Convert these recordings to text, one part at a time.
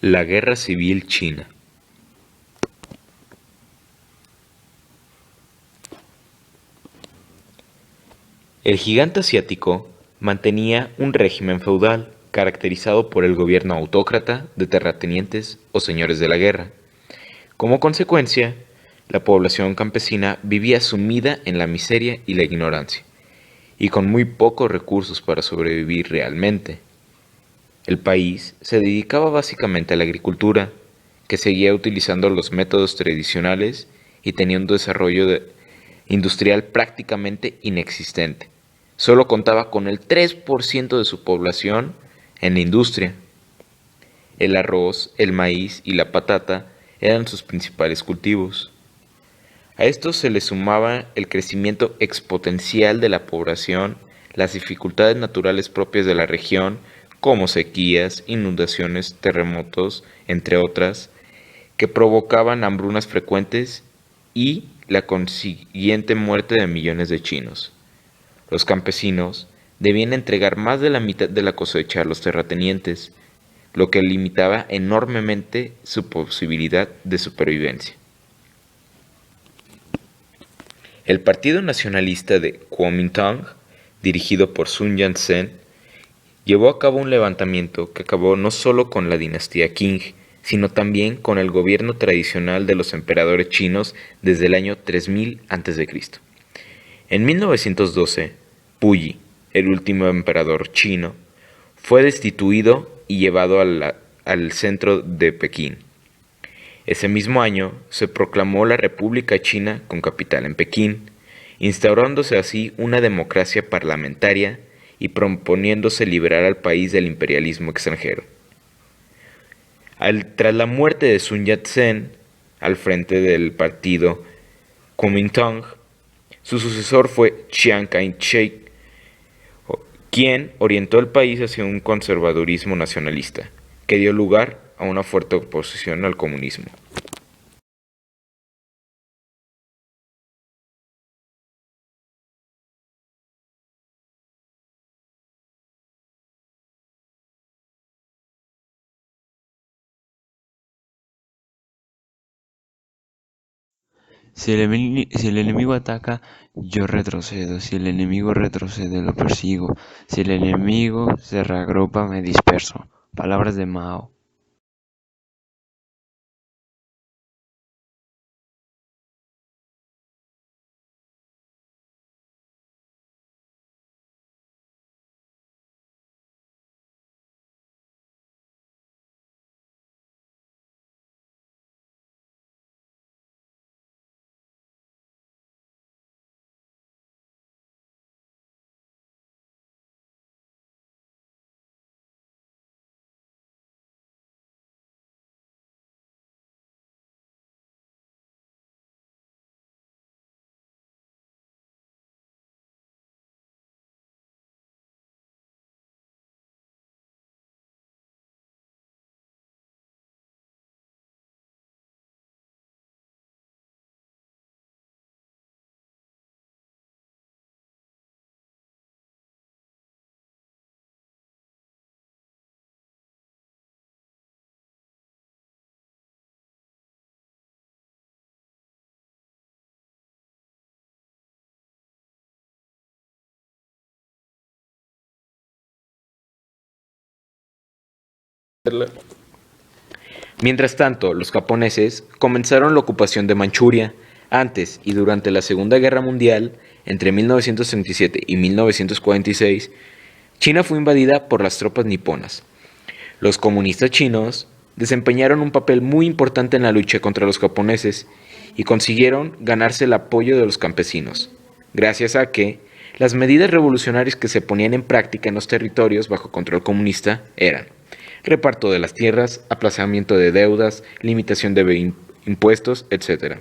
La Guerra Civil China. El gigante asiático mantenía un régimen feudal caracterizado por el gobierno autócrata de terratenientes o señores de la guerra. Como consecuencia, la población campesina vivía sumida en la miseria y la ignorancia, y con muy pocos recursos para sobrevivir realmente. El país se dedicaba básicamente a la agricultura, que seguía utilizando los métodos tradicionales y tenía un industrial prácticamente inexistente. Solo contaba con el 3% de su población en la industria. El arroz, el maíz y la patata eran sus principales cultivos. A esto se le sumaba el crecimiento exponencial de la población, las dificultades naturales propias de la región, como sequías, inundaciones, terremotos, entre otras, que provocaban hambrunas frecuentes y la consiguiente muerte de millones de chinos. Los campesinos debían entregar más de la mitad de la cosecha a los terratenientes, lo que limitaba enormemente su posibilidad de supervivencia. El Partido Nacionalista de Kuomintang, dirigido por Sun Yat-sen, llevó a cabo un levantamiento que acabó no solo con la dinastía Qing, sino también con el gobierno tradicional de los emperadores chinos desde el año 3000 a.C. En 1912, Puyi, el último emperador chino, fue destituido y llevado al centro de Pekín. Ese mismo año se proclamó la República China con capital en Pekín, instaurándose así una democracia parlamentaria y proponiéndose liberar al país del imperialismo extranjero. Tras la muerte de Sun Yat-sen al frente del partido Kuomintang, su sucesor fue Chiang Kai-shek, quien orientó el país hacia un conservadurismo nacionalista, que dio lugar a una fuerte oposición al comunismo. Si el enemigo ataca, yo retrocedo. Si el enemigo retrocede, lo persigo. Si el enemigo se reagrupa, me disperso. Palabras de Mao. Mientras tanto, los japoneses comenzaron la ocupación de Manchuria. Antes y durante la Segunda Guerra Mundial, entre 1937 y 1946, China fue invadida por las tropas niponas. Los comunistas chinos desempeñaron un papel muy importante en la lucha contra los japoneses y consiguieron ganarse el apoyo de los campesinos, gracias a que las medidas revolucionarias que se ponían en práctica en los territorios bajo control comunista eran reparto de las tierras, aplazamiento de deudas, limitación de impuestos, etc.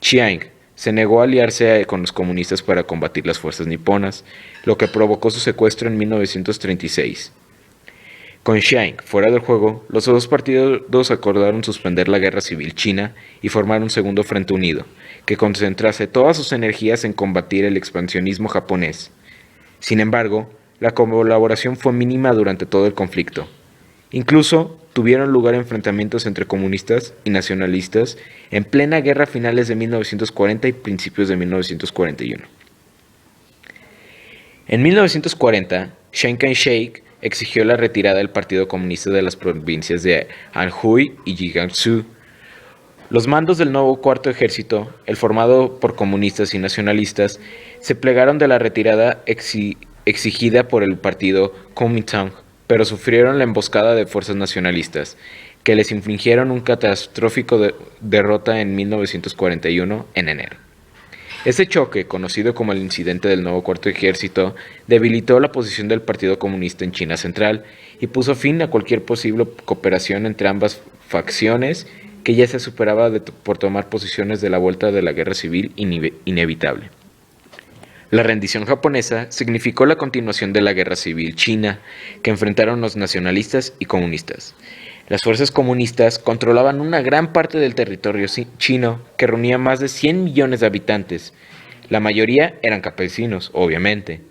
Chiang se negó a aliarse con los comunistas para combatir las fuerzas niponas, lo que provocó su secuestro en 1936. Con Chiang fuera del juego, los dos partidos acordaron suspender la guerra civil china y formar un segundo frente unido, que concentrase todas sus energías en combatir el expansionismo japonés. Sin embargo, la colaboración fue mínima durante todo el conflicto. Incluso tuvieron lugar enfrentamientos entre comunistas y nacionalistas en plena guerra a finales de 1940 y principios de 1941. En 1940, Chiang Kai-shek exigió la retirada del Partido Comunista de las provincias de Anhui y Jiangsu. Los mandos del nuevo Cuarto Ejército, el formado por comunistas y nacionalistas, se plegaron de la retirada exigida por el partido Kuomintang, pero sufrieron la emboscada de fuerzas nacionalistas, que les infligieron un catastrófico derrota en 1941 en enero. Este choque, conocido como el incidente del nuevo Cuarto Ejército, debilitó la posición del Partido Comunista en China Central y puso fin a cualquier posible cooperación entre ambas facciones que ya se superaba por tomar posiciones de la vuelta de la guerra civil inevitable. La rendición japonesa significó la continuación de la guerra civil china, que enfrentaron los nacionalistas y comunistas. Las fuerzas comunistas controlaban una gran parte del territorio chino, que reunía más de 100 millones de habitantes. La mayoría eran campesinos, obviamente.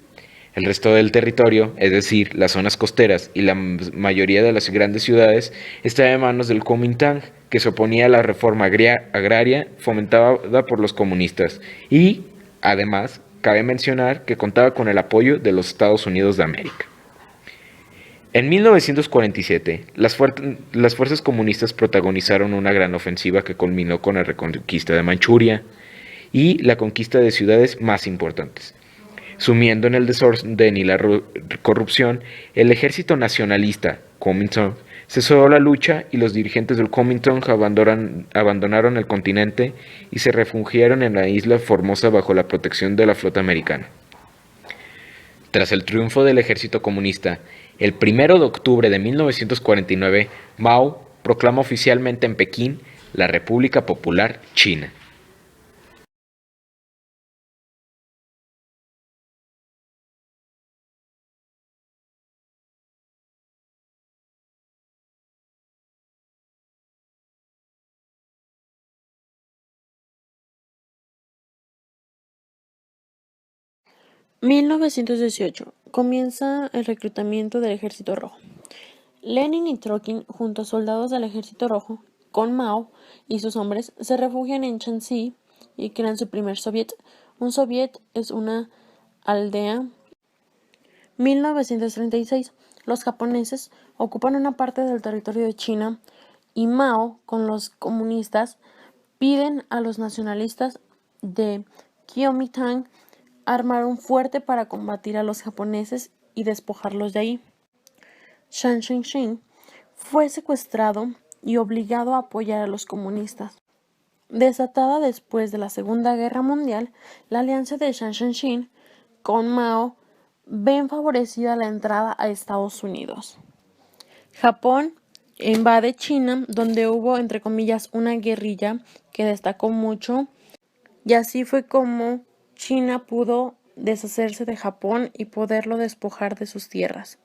El resto del territorio, es decir, las zonas costeras y la mayoría de las grandes ciudades, estaba en manos del Kuomintang, que se oponía a la reforma agraria fomentada por los comunistas y, además, cabe mencionar que contaba con el apoyo de los Estados Unidos de América. En 1947, las fuerzas comunistas protagonizaron una gran ofensiva que culminó con la reconquista de Manchuria y la conquista de ciudades más importantes. Sumiendo en el desorden y la corrupción, el ejército nacionalista Kuomintang cesó la lucha y los dirigentes del Kuomintang abandonaron el continente y se refugiaron en la isla Formosa bajo la protección de la flota americana. Tras el triunfo del ejército comunista, el 1 de octubre de 1949, Mao proclama oficialmente en Pekín la República Popular China. (1918) Comienza el reclutamiento del Ejército Rojo. Lenin y Trotsky, junto a soldados del Ejército Rojo, con Mao y sus hombres, se refugian en Shanxi y crean su primer soviet. Un soviet es una aldea. 1936. Los japoneses ocupan una parte del territorio de China y Mao, con los comunistas, piden a los nacionalistas de Kuomintang armar un fuerte para combatir a los japoneses y despojarlos de ahí. Chiang Kai-shek fue secuestrado y obligado a apoyar a los comunistas. Desatada después de la Segunda Guerra Mundial, la alianza de Chiang Kai-shek con Mao ven favorecida la entrada a Estados Unidos. Japón invade China, donde hubo, entre comillas, una guerrilla que destacó mucho, y así fue como China pudo deshacerse de Japón y poderlo despojar de sus tierras.